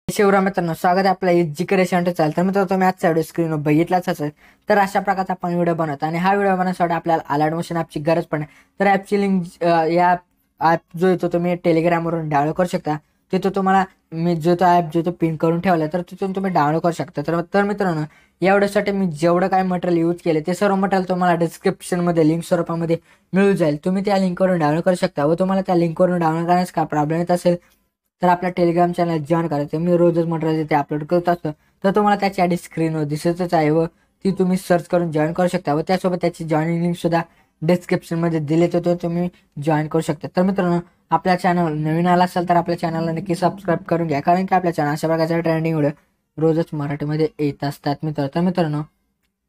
शिवराम मित्रांनो, स्वागत आहे आपल्या जी क्रिएशन चालतं. मित्रांनो, तुम्ही आजचा व्हिडिओ स्क्रीनवर बघितलाच असेल. तर अशा प्रकारचा आपण व्हिडिओ बनवतो आणि हा व्हिडिओ बनवण्यासाठी आपल्याला अलाइटमोशन ॲपची गरज पडते. तर ॲपची लिंक या ॲप जो येतो तुम्ही टेलिग्रामवरून डाउनलोड करू शकता. तिथं तुम्हाला मी जो तो ॲप जो तो पिन करून ठेवला, तर तिथून तुम्ही डाउनलोड करू शकता. तर मित्रांनो, या व्हिडिओसाठी मी जेवढं काय मटेरियल यूज केले ते सर्व मटेरियल तुम्हाला डिस्क्रिप्शनमध्ये लिंक स्वरूपामध्ये मिळून जाईल. तुम्ही त्या लिंकवरून डाउनलोड करू शकता व तुम्हाला त्या लिंकवरून डाउनलोड करण्यास काय प्रॉब्लेम येत असेल तर आपल्या टेलिग्राम चॅनल जॉईन करायचं. मी रोजच मटेरियल ते अपलोड करत असतो, तर तुम्हाला त्याची आधी स्क्रीनवर दिसतच आहे व ती तुम्ही सर्च करून जॉईन करू शकता व त्यासोबत त्याची जॉईनिंग लिंक सुद्धा डिस्क्रिप्शनमध्ये दिले तर तुम्ही जॉईन करू शकता. तर मित्रांनो, आपल्या चॅनल नवीन आला असेल तर आपल्या चॅनलला नक्की सबस्क्राईब करून घ्या, कारण की आपल्या चॅनल अशा प्रकारच्या ट्रेंडिंग व्हिडिओ रोजच मराठीमध्ये येत असतात. तर मित्रांनो,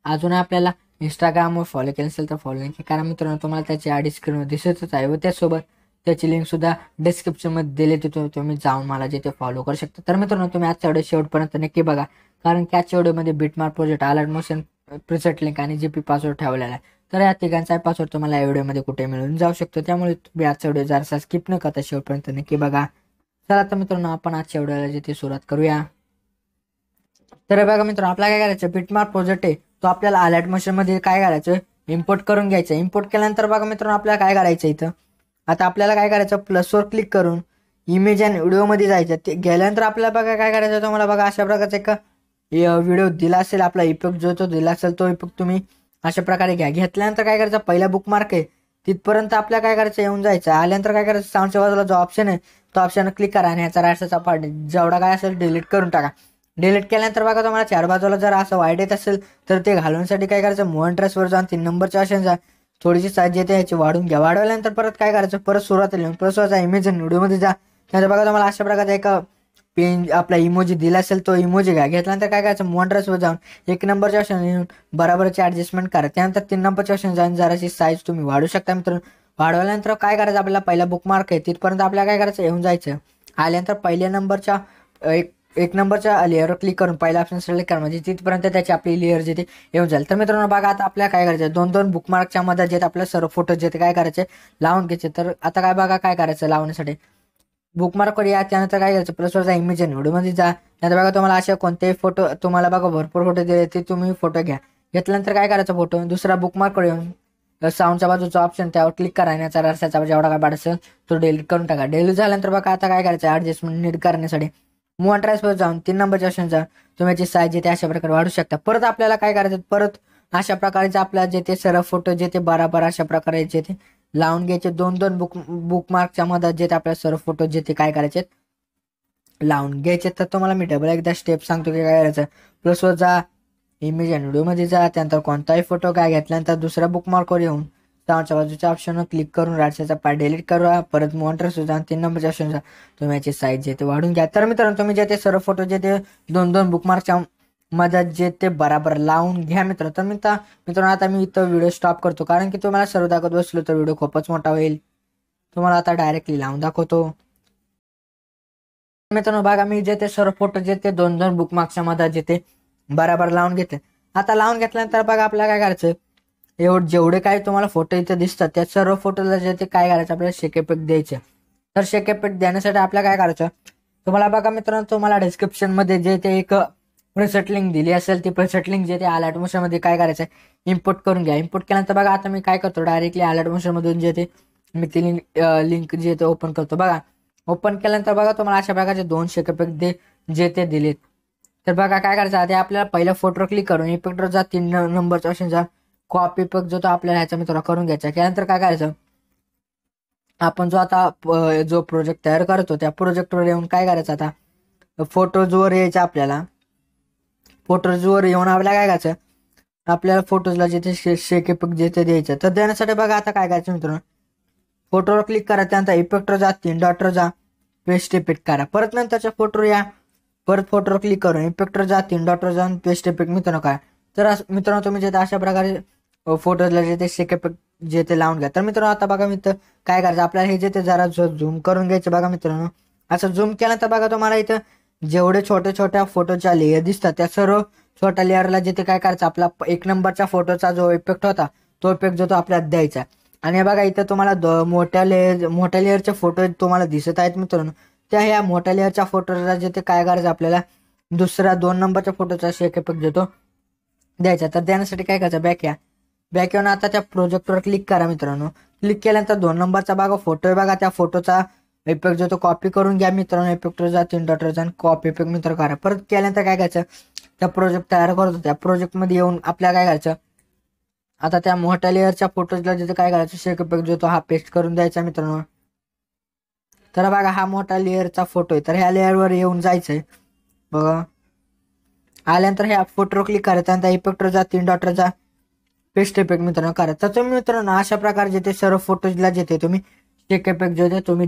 अजून आपल्याला इंस्टाग्रामवर फॉलो केलं असेल तर फॉलो नाही, कारण मित्रांनो तुम्हाला त्याची आधी स्क्रीनवर दिसतच आहे व त्यासोबत त्याची लिंक सुद्धा डिस्क्रिप्शनमध्ये दिले तिथून तुम्ही जाऊन मला जिथे फॉलो करू शकता. तर मित्रांनो, तुम्ही आजच्या व्हिडिओ शेवटपर्यंत नक्की बघा, कारण की आजच्या व्हिडिओमध्ये बिटमार्क प्रोजेक्ट, अलाइटमोशन, प्रीसेट लिंक आणि जीपी पासवर्ड ठेवलेला आहे. तर या तिघांचा पासवर्ड तुम्हाला या व्हिडिओमध्ये कुठे मिळून जाऊ शकतो. त्यामुळे तुम्ही आजचा व्हिडिओ जरासा स्किप न करता शेवटपर्यंत नक्की बघा. चला तर मित्रांनो, आपण आजच्या व्हिडिओला जिथे सुरुवात करूया. तर बघा मित्रांनो, आपल्याला काय करायचं, बिटमार्क प्रोजेक्ट आहे तो आपल्याला अलाइटमोशन मध्ये काय करायचं, इम्पोर्ट करून घ्यायचं. इम्पोर्ट केल्यानंतर बघा मित्रांनो, आपल्याला काय करायचं, इथं आता आपल्याला काय करायचं, प्लसवर क्लिक करून इमेज आणि व्हिडिओमध्ये जायचं. ते गेल्यानंतर आपल्याला बघा काय करायचं, तुम्हाला बघा अशा प्रकारचा एक व्हिडिओ दिला असेल, आपला इफेक्ट जो तो दिला असेल तो इफेक्ट तुम्ही अशा प्रकारे घ्या. घेतल्यानंतर काय करायचं, पहिला बुकमार्क आहे तिथपर्यंत आपल्याला काय करायचं, येऊन जायचं. आल्यानंतर काय करायचं, साऊंडच्या बाजूला जो ऑप्शन आहे तो ऑप्शन क्लिक करा आणि ह्याचा राईटचा पार्ट जेवढा काय असेल डिलीट करून टाका. डिलीट केल्यानंतर बघा तुम्हाला चार बाजूला जर असं वाईट येत असेल तर ते घालवण्यासाठी काय करायचं, मूव्ह ड्रेसवर जाऊन 3 नंबरच्या ऑप्शन जा, थोडीशी साईज येते ह्याची वाढून घ्या. वाढवल्यानंतर परत काय करायचं, परत सुरुवातीला येऊन प्लसवरचा इमेज आणि व्हिडिओमध्ये जा. त्यानंतर बघा तुम्हाला अशा प्रकारचा एक पेन आपला इमोजी दिला असेल तो इमोजी घ्या. घेतल्यानंतर काय करायचं, मूव्ह ड्रेसवर जाऊन 1 नंबरच्या ऑप्शन येऊन बराबरची ऍडजस्टमेंट करा. त्यानंतर 3 नंबरच्या ऑप्शन जाऊन जराशी साईज तुम्ही वाढू शकता. मित्रांनो, वाढवल्यानंतर काय करायचं, आपल्याला पहिला बुकमार्क आहे तिथपर्यंत आपल्याला काय करायचं, येऊन जायचं. आल्यानंतर पहिल्या नंबरच्या एक नंबरच्या लेअरवर क्लिक करून पहिला ऑप्शन सिलेक्ट करा, म्हणजे तिथपर्यंत त्याची आपली लेअर जे ते येऊन जाईल. तर मित्रांनो बघा, आता आपल्याला काय करायचं, 2 बुकमार्कच्या मध्ये जे आपल्या सर्व फोटो जे ते काय करायचे, लावून घ्यायचे. तर आता काय बघा काय करायचं, लावण्यासाठी बुकमार्कवर या. त्यानंतर काय करायचं, प्लसवरचा इमेज आणि व्हिडिओमध्ये जा. त्यानंतर बघा तुम्हाला असे कोणतेही फोटो तुम्हाला बघा भरपूर फोटो दिले ते तुम्ही फोटो घ्या. घेतल्यानंतर काय करायचं, फोटो दुसरा बुकमार्कवर येऊन साऊंडच्या बाजूचा ऑप्शन त्यावर क्लिक करा आणि याचा रस्त्याचा जेवढा काय पाठ असेल तो डिलीट करून टाका. डिलीट झाल्यानंतर बघा आता काय करायचं, ऍडजस्टमेंट नीट करण्यासाठी मूव्ह ड्रेसवर जाऊन 3 नंबरच्या ऑप्शन जा, तुम्ही याची साईज येते अशा प्रकारे वाढू शकता. परत आपल्याला काय करायचं, परत अशा प्रकारचे आपल्या जे ते सर्व फोटो जे ते बराबर अशा प्रकारे जे ते लावून घ्यायचे. 2 बुकमार्कच्या मध्ये जे ते आपल्या सर्व फोटो जे ते काय करायचे, लावून घ्यायचे. तर तुम्हाला मी डबल एकदा स्टेप सांगतो की काय करायचं, प्लसवर जा, इमेज आणि व्हिडिओमध्ये जा. त्यानंतर कोणताही फोटो काय घेतल्यानंतर दुसऱ्या बुकमार्कवर येऊन साऊंडच्या बाजूच्या ऑप्शनवर क्लिक करून राईटचा पार्ट डिलीट करा. परत मॉनिटर सुद्धा 3 नंबरच्या ऑप्शन जा, तुम्ही याची साईज जे ते वाढून घ्या. तर मित्रांनो, तुम्ही जे ते सर्व फोटो जे ते 2 बुकमार्कच्या मध्ये जे ते बराबर लावून घ्या. तर मित्रांनो, आता मी इथं व्हिडिओ स्टॉप करतो, कारण की तुम्हाला सर्व दाखवत बसलो तर व्हिडिओ खूपच मोठा होईल. तुम्हाला आता डायरेक्टली लावून दाखवतो. मित्रांनो बघा, मी जे ते सर्व फोटो जे ते 2 बुकमार्कच्या मध्ये जे ते बराबर लावून घेते. आता लावून घेतल्यानंतर बघा आपल्याला काय करायचं, जेवढे काय तुम्हाला फोटो इथे दिसतात त्या सर्व फोटोला जे ते काय करायचं, आपल्याला शेक इफेक्ट द्यायचे. तर शेक इफेक्ट देण्यासाठी आपल्याला काय करायचं, तुम्हाला बघा मित्रांनो, तुम्हाला डिस्क्रिप्शन मध्ये जे ते एक प्रीसेट लिंक दिली असेल ती प्रीसेट लिंक जे ते अलाइटमोशन मध्ये काय करायचं, इम्पोर्ट करून घ्या. इम्पोर्ट केल्यानंतर बघा आता मी काय करतो, डायरेक्टली अलाइटमोशन मधून जे ते मी ती लिंक जे ते ओपन करतो. बघा ओपन केल्यानंतर बघा तुम्हाला अशा प्रकारचे 2 शेक इफेक्ट जे ते दिलेत. तर बघा काय करायचं, आता आपल्याला पहिल्या फोटोवर क्लिक करून इफेक्टवर जा, 3 नंबरच्या ऑप्शन जा, कॉपी इफेक्ट जो तो आपल्याला ह्याचा मित्र करून घ्यायचा. त्यानंतर काय करायचं, आपण जो आता जो प्रोजेक्ट तयार करतो त्या प्रोजेक्टवर येऊन काय करायचं, आता फोटोजवर यायचं. आपल्याला फोटोजवर येऊन आपल्याला काय करायचं, आपल्याला फोटोजला जिथे शेक इफेक्ट जिथे द्यायचं. तर देण्यासाठी बघा आता काय करायचं मित्रांनो, फोटोवर क्लिक करा, त्यानंतर इफेक्टवर जा, 3 डॉटवर जा, पेस्ट इफेक्ट करा. परत नंतरच्या फोटोवर या, परत फोटोवर क्लिक करून इफेक्टवर जा, 3 डॉटवर जाऊन पेस्ट इफेक्ट मित्रांनो काय. तर मित्रांनो तुम्ही जे अशा प्रकारे फोटोजला जे ते शेक इफेक्ट जे ते लावून घ्या. तर मित्रांनो आता बघा मित्र काय करायचं आपल्याला हे जे ते जरा झूम करून घ्यायचं बघा मित्रांनो. असं झूम केल्यानंतर बघा तुम्हाला इथं जेवढे छोट्या फोटोच्या लेयर दिसतात त्या सर्व छोट्या लेअरला जे ते काय करायचं आपला 1 नंबरच्या फोटोचा जो इफेक्ट होता तो इफेक्ट जो तो आपल्याला द्यायचा. आणि बघा इथं तुम्हाला मोठ्या लेअरचे फोटो तुम्हाला दिसत आहेत मित्रांनो. त्या ह्या मोठ्या लेअरच्या फोटोला जे ते काय करायचं आपल्याला दुसरा 2 नंबरच्या फोटोचा शेक इफेक्ट देतो द्यायचा. तर देण्यासाठी काय करायचं बॅक येऊन आता त्या प्रोजेक्टवर क्लिक करा मित्रांनो. क्लिक केल्यानंतर 2 नंबरचा बघा फोटो आहे बघा त्या फोटोचा इफेक्ट जो तो कॉपी करून घ्या मित्रांनो. इफेक्टवर जा, 3 डॉटवर जा, कॉपी इफेक्ट मित्र करा. परत केल्यानंतर काय करायचं त्या प्रोजेक्ट तयार करतो त्या प्रोजेक्टमध्ये येऊन आपल्याला काय करायचं आता त्या मोठ्या लेअरच्या फोटोजला जिथे काय करायचं शेक इफेक्ट जो तो हा पेस्ट करून द्यायचा मित्रांनो. तर बघा हा मोठा लेअरचा फोटो आहे. तर ह्या लेअरवर येऊन जायचंय बघा. आल्यानंतर ह्या फोटोवर क्लिक करायचं त्यानंतर इफेक्टवर जा, 3 डॉटवर जा, पेस्ट इफेक्ट मित्रांनो करा. तर तुम्ही मित्रांनो अशा प्रकारे जे ते सर्व फोटोजला जे तुम्ही शेक इफेक्ट जे ते तुम्ही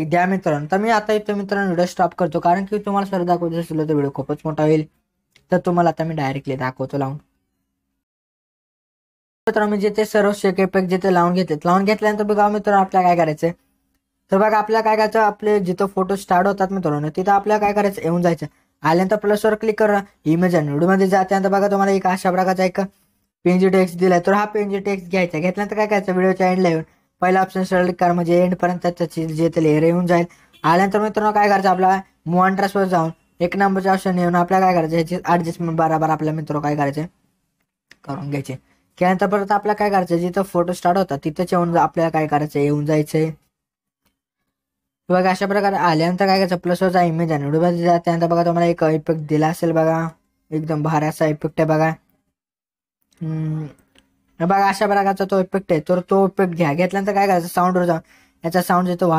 द्या मित्रांनो. तर मी आता इथे मित्रांनो व्हिडिओ स्टॉप करतो कारण की तुम्हाला सर दाखवायचं असेल तर व्हिडिओ खूपच मोठा होईल. तर तुम्हाला आता मी डायरेक्टली दाखवतो लावून. मित्रांनो मी जे ते सर्व शेक इफेक्ट जे ते लावून घेतल्यानंतर बघा मित्रांनो आपल्याला काय करायचंय तर बघा आपल्याला काय करायचं आपले जिथं फोटो स्टार्ट होतात मित्रांनो तिथं आपल्याला काय करायचं येऊन जायचं. आल्यानंतर प्लसवर क्लिक करा, इमेज आणि व्हिडिओमध्ये जा. त्यानंतर बघा तुम्हाला एक अशा प्रकारचा एक पेंजी टेक्स्ट दिलाय. तर हा पेंजी टेक्स्ट घ्यायचा. घेतल्यानंतर काय करायचं व्हिडिओच्या एंडला येऊन पहिला ऑप्शन सिलेक्ट करा म्हणजे एंड पर्यंत त्याची जे ते लेअर येऊन जाईल. आल्यानंतर मित्रांनो काय करायचं आपला मूव ऑन ट्रॅसवर जाऊन 1 नंबरच्या ऑप्शन येऊन आपल्याला काय करायचं ह्याची ऍडजस्टमेंट बरोबर आपल्या मित्र काय करायचे करून घ्यायचे. त्यानंतर परत आपल्याला काय करायचं जिथं फोटो स्टार्ट होता तिथेच येऊन आपल्याला काय करायचं येऊन जायचंय. बघा अशा प्रकारे आल्यानंतर काय करायचं प्लसवर जा, इमेज आणि व्हिडिओमध्ये जा. त्यानंतर बघा तुम्हाला एक इफेक्ट दिला असेल बघा एकदम भारी असा इफेक्ट आहे बघा. बघा अशा प्रकारचा तो इफेक्ट आहे. तर तो इफेक्ट घेतल्यानंतर काय करायचं साऊंडवर जा, याचा साऊंड जे तो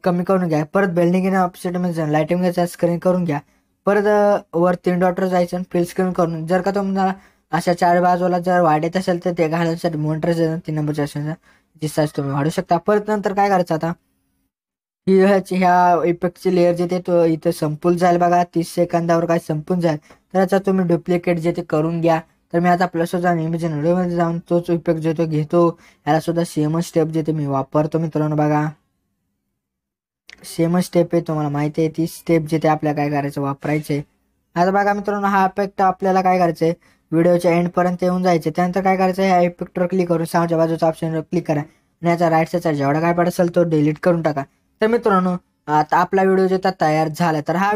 कमी करून घ्या. परत बिल्डिंग इन ऑप्शनमध्ये जाऊन लाइटिंगचा स्क्रीन करून घ्या. परत वर 3 डॉटवर जायचं आणि फिल स्क्रीन करून जर का तुम्हाला अशा 4 बाजूला जर वाढत असेल तर ते घालण्यासाठी मॉनिटर 3 नंबरच्या ऑप्शनचा साईज तुम्ही वाढू शकता. परत नंतर काय करायचं आता ह्या इफेक्टची लेअर जे ते इथं संपून जाईल बघा 30 सेकंदावर काय संपून जाईल. तर याचा तुम्ही डुप्लिकेट जे ते करून घ्या. तर मी आता प्लसवर जाऊन इमेज व्हिडिओमध्ये जाऊन तोच इफेक्ट जे तो घेतो. याला सुद्धा सेमच स्टेप जे ते मी वापरतो मित्रांनो. बघा सेमच स्टेप आहे तुम्हाला माहिती आहे ती स्टेप जे ते आपल्याला काय करायचं वापरायचे. आता बघा मित्रांनो हा इफेक्ट आपल्याला काय करायचंय व्हिडिओच्या एंड पर्यंत येऊन जायचे. त्यानंतर काय करायचं ह्या इफेक्टवर क्लिक करून साऊंडच्या बाजूच्या ऑप्शनवर क्लिक करा आणि याचा राईट साईडचा जेवढा काय पडत असेल तो डिलीट करून टाका. तर मित्रांनो आता आपला व्हिडिओ जे तयार झाला तर हा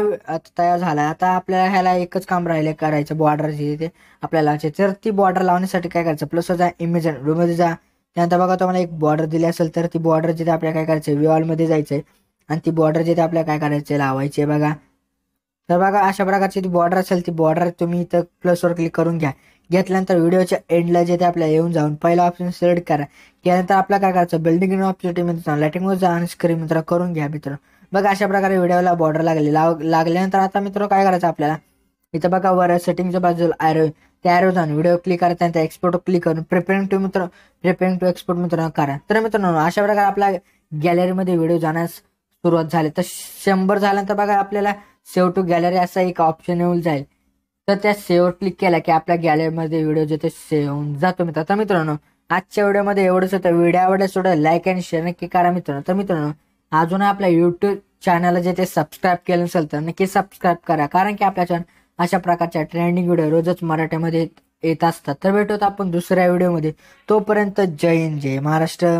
तयार झाला. आता आपल्याला ह्याला एकच काम राहिले करायचं बॉर्डर जे ते आपल्याला लावायचे. तर ती बॉर्डर लावण्यासाठी काय करायचं प्लसवर जा, इमेज व्हिडिओमध्ये जा. त्यानंतर बघा तुम्हाला एक बॉर्डर दिली असेल तर ती बॉर्डर जिथे आपल्याला काय करायचं विवॉलमध्ये जायचंय आणि ती बॉर्डर जिथे आपल्याला काय करायचं लावायची आहे बघा. तर बघा अशा प्रकारची ती बॉर्डर असेल ती बॉर्डर तुम्ही इथं प्लसवर क्लिक करून घ्या. घेतल्यानंतर व्हिडिओच्या एंडला जे ते आपल्याला येऊन जाऊन पहिला ऑप्शन सिलेक्ट करा. त्यानंतर आपल्याला काय करायचं बिल्डिंग इन ऑप्शनमध्ये लाइटिंगवर जा आणि स्क्रीन मित्र करून घ्या मित्र. बघा अशा प्रकारे व्हिडिओला बॉर्डर लागल्यानंतर आता मित्र काय करायचं आपल्याला इथं बघा वर सेटिंगच्या बाजूला ॲरो त्या ॲरो जाऊन व्हिडिओ क्लिक करा. त्यानंतर एक्सपोर्ट क्लिक करून प्रिपेअरिंग टू एक्सपोर्ट मित्र करा. तर मित्रांनो अशा प्रकारे आपल्या गॅलरीमध्ये व्हिडिओ जाण्यास सुरुवात झाली. तर 100 झाल्यानंतर बघा आपल्याला सेव्ह टू गॅलरी असा एक ऑप्शन येऊन जाईल. तर त्या सेव्हवर क्लिक केला की आपल्या गॅलरीमध्ये व्हिडिओ जे ते सेव्ह होऊन जातो मित्र. तर मित्रांनो आजच्या व्हिडिओमध्ये एवढंच होतं. व्हिडिओ आवडल्यास थोडं लाईक आणि शेअर नक्की करा मित्रांनो. तर मित्रांनो अजून आपल्या युट्यूब चॅनलला जे ते सबस्क्राईब केलं नसेल तर नक्की सबस्क्राईब करा कारण की आपल्या चॅनल अशा प्रकारच्या ट्रेंडिंग व्हिडिओ रोजच मराठीमध्ये येत असतात. तर भेटूत आपण दुसऱ्या व्हिडिओमध्ये. तोपर्यंत जय हिंद जय महाराष्ट्र.